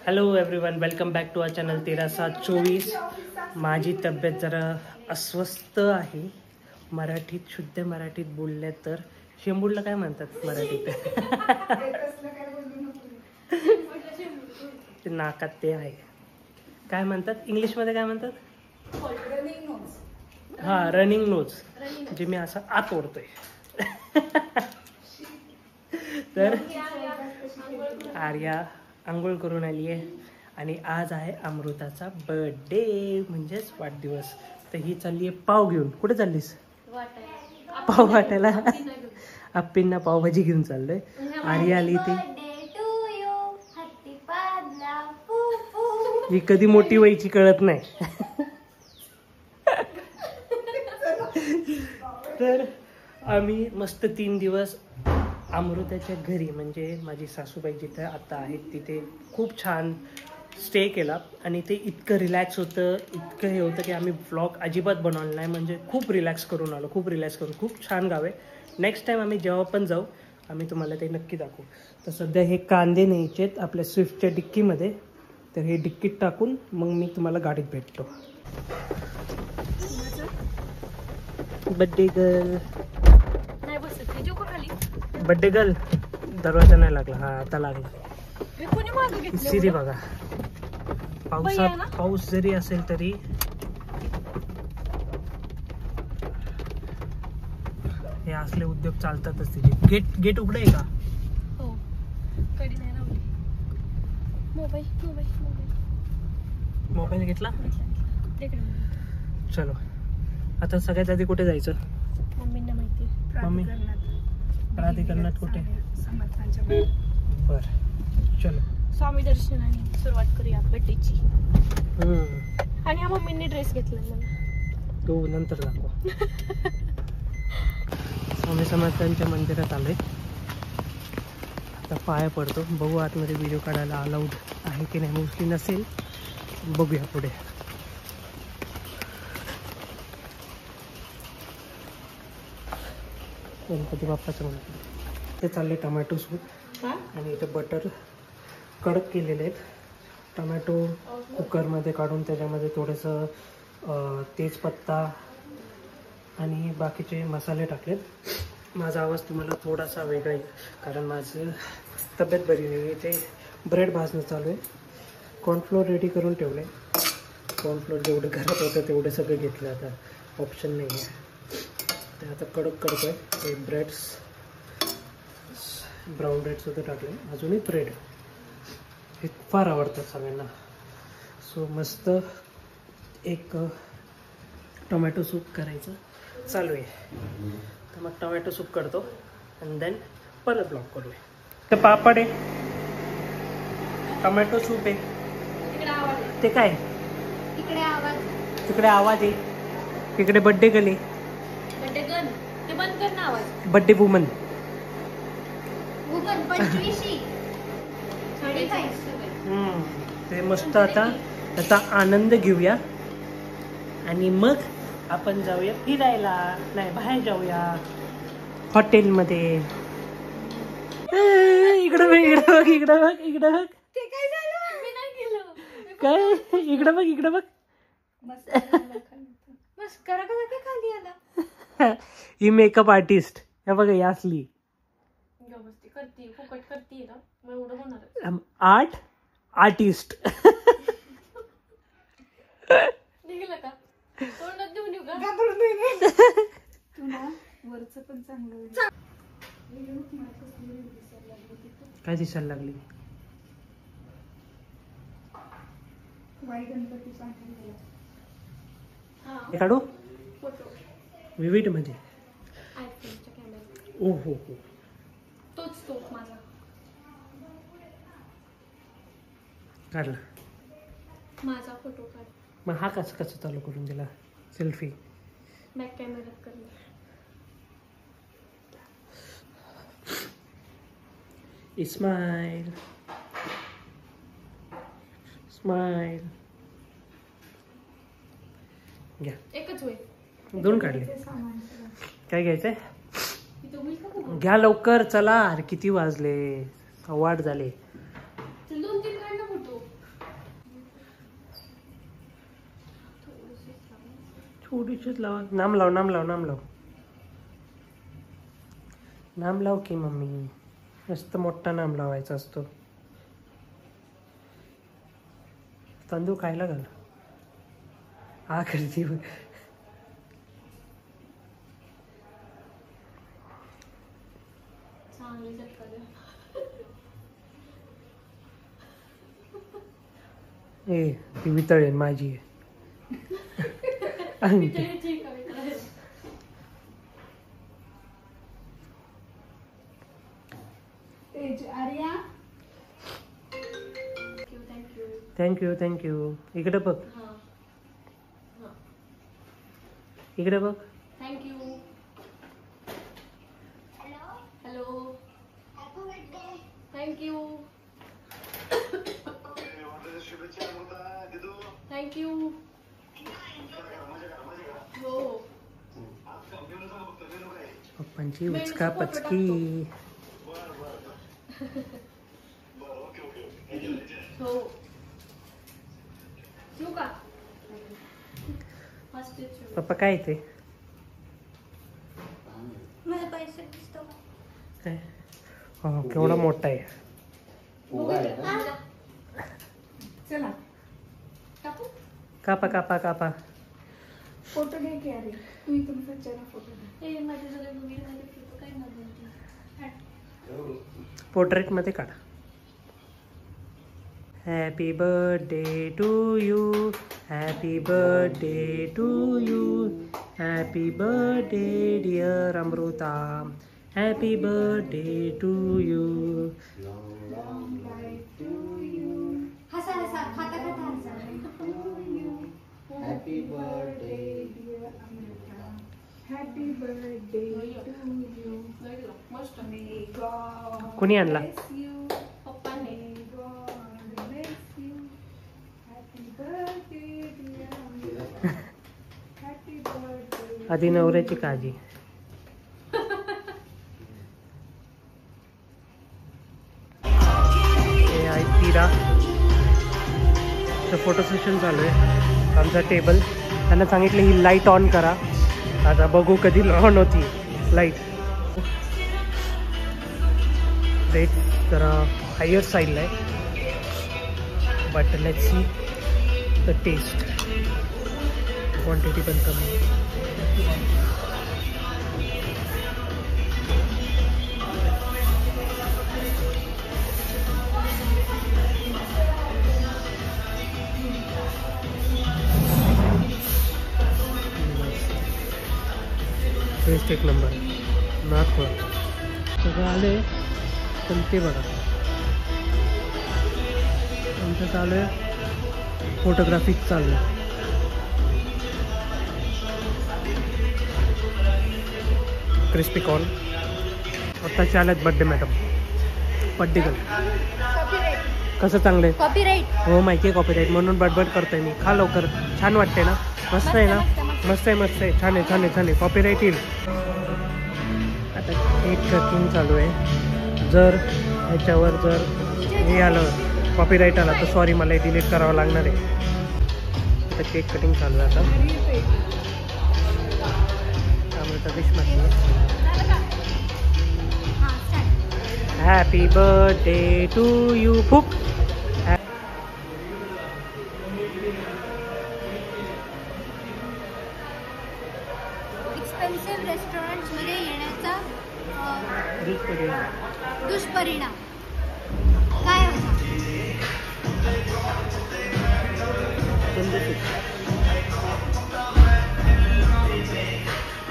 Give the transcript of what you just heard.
Hello everyone, welcome back to our channel 13/7/24. माझी तब्येत जरा अस्वस्थ आहे. मराठीत, शुद्ध मराठीत बोलले तर शेंबूडला काय म्हणतात मराठीत? ते नाकात ते आहे. काय म्हणतात इंग्लिशमध्ये, काय म्हणतात? हां, रनिंग नोज. जे मी असं आत ओढतोय. तर आर्या आंघोळ करून आली आहे आणि आज आहे अमृताचा बर्थडे, म्हणजेच वाढदिवस. तर ही चालली आहे पाव घेऊन. कुठे चाललीस? पाव वाटायला. आप्पींना पावभाजी घेऊन चाललोय. आर्या आली ती. ही कधी मोठी व्हायची कळत नाही. तर आम्ही मस्त 3 दिवस अमृताच्या घरी, म्हणजे माझी सासूबाई जिथे आता आहेत तिथे खूप छान स्टे केला. आणि ते इतकं रिलॅक्स होतं, इतकं हे होतं की आम्ही व्लॉग अजिबात बनवला नाही. म्हणजे खूप रिलॅक्स करून आलो, खूप छान गाव आहे. नेक्स्ट टाईम आम्ही जेव्हा पण जाऊ आम्ही तुम्हाला ते नक्की दाखवू. तर सध्या हे कांदे न्यायचे आहेत आपल्या स्विफ्टच्या डिक्कीमध्ये. तर हे डिक्कीत टाकून मग मी तुम्हाला गाडीत भेटतो. Birthday girl, birthday girl. दरवाजा नाही लागला. हा, आता लागला. सिरी बघा, पाऊस जरी असेल तरी हे असले उद्योग चालतातच तिथे. गेट उघडं आहे का? हो, कडी नाही लावली. मोबाईल घेतला. चलो, आता सगळ्यात आधी कुठे जायचं? मम्मींना माहिती. मम्मी प्राधिकरणात कुठे? बर, चलो स्वामी दर्शनाने सुरुवात करूया बड्डेची. आणि हा मम्मींनी ड्रेस घेतला मला. तो नंतर दाखव. स्वामी समर्थांच्या मंदिरात आलोय. आता पाया पडतो. बघू आतमध्ये व्हिडिओ काढायला अलाउड आहे की नाही. मोस्टली नसेल, बघूया पुढे. गणपती बाप्पाचं मंदिर. ते चालले टमॅटो सूप आणि इथे बटर कडक केलेले आहेत. टमॅटो कुकरमध्ये काढून त्याच्यामध्ये थोडंसं तेजपत्ता आणि बाकीचे मसाले टाकलेत. माझा आवाज तुम्हाला थोडासा वेगळा आहे कारण माझं तब्येत बरी नाही आहे. ते ब्रेड भाजणं चालू आहे. कॉर्नफ्लोअर रेडी करून ठेवलं आहे. कॉर्नफ्लोअर जेवढं घरात होतं तेवढं सगळं घेतलं. आता ऑप्शन नाही आहे. ते आता कडक करतो आहे. ते ब्रेड्स, ब्राऊन ब्रेडसुद्धा टाकले. अजूनही ब्रेड हे फार आवडतात सगळ्यांना. सो मस्त एक टोमॅटो सूप करायचं चालू आहे. तर मग टोमॅटो सूप करतो आणि देन परत ब्लॉग करूया. तर पापड आहे, टोमॅटो सूप आहे. ते काय तिकडे आवाज आहे. तिकडे बड्डे गले, बड्डे वुमन. ते मस्त. आता त्याचा आनंद घेऊया आणि मग आपण जाऊया फिरायला. नाही, बाहेर जाऊया हॉटेलमध्ये. इकडं बघ, इकडं बघ. काय? इकडं बघ. ही मेकअप आर्टिस्ट. हे बघा, ही असली आर्ट आर्टिस्ट. काय दिसायला लागली? काढू विविड मध्ये. ओ हो हो, तोच माझा काढला. माझा फोटो काढ. मग हा कसं चालू करून दिला? सेल्फी बॅक कॅमेरात करणार. Smile smile. घ्या. एकच होय. 2 काढले. काय घ्यायचंय? घ्या लवकर, चला. किती वाजले? 8:15 झाले. थोडीशीच लावा. नाम लाव नाम लाव नाम लाव नाम लाव की मम्मी. मस्त मोठा नाम लावायचा असतो. तांदूळ खायला घाल. हा करती चांगली झटका द्या. ए ती वितळेल माझी आहे. ठीक आहे. Arya thank you thank you. इकडे बघ. इकडे बघ. थँक्यू. Hello thank you. थँक्यू. हो पप्पांची उचका पचकी. हो ठेवू का? पप्पा काय ते मला पैसे दिसतो काय? हो केवढा मोठा आहे. चला टाकू. कापा कापा कापा. फोटो घे की. अरे तू इथून चला फोटो घे. माझे सगळे वीडिओ मध्ये फोटो काय पोर्ट्रेट मध्ये काढा. Happy birthday to you. Happy birthday to you. Happy birthday dear Amrita. Happy birthday to you. हसा हसा खाता खाता हसा. Happy birthday dear Amrita. Happy birthday to you. मस्त. कोणी आणला? पप्पाने. आधी नवऱ्याची काळजी. तिरा फोटो सेशन चालू आहे. आमचा टेबल त्यांना सांगितलं ही लाईट ऑन करा. आता बघू कधी ऑन होती लाईट. रेट जरा हायर साईडला आहे. But let's see the taste. Quantity पण कमी. टेस्ट एक नंबर आहे. नागपूर सगळं आले पण ते बघा आमचं चालू आहे. फोटोग्राफी चालू आहे. क्रिस्पी कॉर्न आत्ताचे आल्यात. Birthday madam birthday girl. कसं चांगलं आहे? कॉपीराइट. हो माहिती आहे कॉपीराईट म्हणून बडबड करतोय मी. खा लवकर. छान वाटते ना? मस्त आहे ना? मस्त आहे मस्त आहे. छान आहे छान आहे छान आहे. कॉपीराईट येईल. आता केक कटिंग चालू आहे. जर ह्याच्यावर जर हे आलं कॉपीराईट आला तर सॉरी मला डिलीट करावं लागणार आहे. आता केक कटिंग चालू आहे. आता त्यामुळे डिश मध्ये हॅपी बर्थडे टू यू. खूप एक्सपेन्सिव्ह रेस्टॉरंट्समध्ये येण्याचा दुष्परिणाम काय होता?